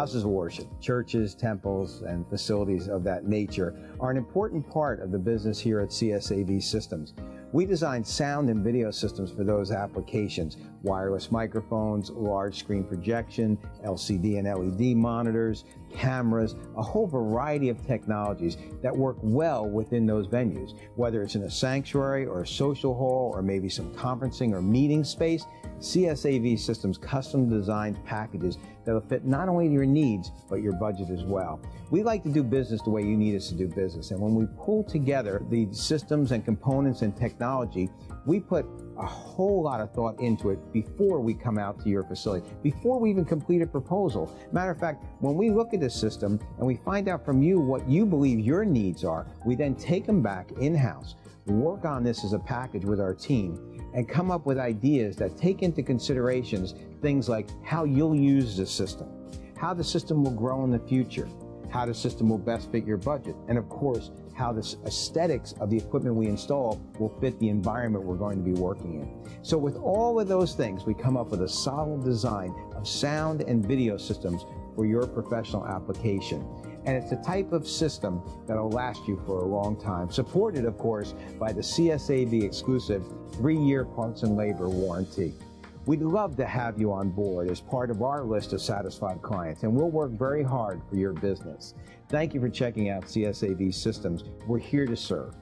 Houses of worship, churches, temples, and facilities of that nature are an important part of the business here at CSAV Systems. We design sound and video systems for those applications: wireless microphones, large screen projection, LCD and LED monitors, cameras, a whole variety of technologies that work well within those venues. Whether it's in a sanctuary or a social hall or maybe some conferencing or meeting space, CSAV Systems custom designed packages that'll fit not only your needs, but your budget as well. We like to do business the way you need us to do business. And when we pull together the systems and components and technology, we put a whole lot of thought into it before we come out to your facility, before we even complete a proposal. Matter of fact, when we look at a system and we find out from you what you believe your needs are, we then take them back in-house, work on this as a package with our team, and come up with ideas that take into considerations things like how you'll use the system, how the system will grow in the future, how the system will best fit your budget, and of course, how the aesthetics of the equipment we install will fit the environment we're going to be working in. So with all of those things, we come up with a solid design of sound and video systems for your professional application. And it's a type of system that'll last you for a long time, supported, of course, by the CSAV exclusive 3-year parts and labor warranty. We'd love to have you on board as part of our list of satisfied clients, and we'll work very hard for your business. Thank you for checking out CSAV Systems. We're here to serve.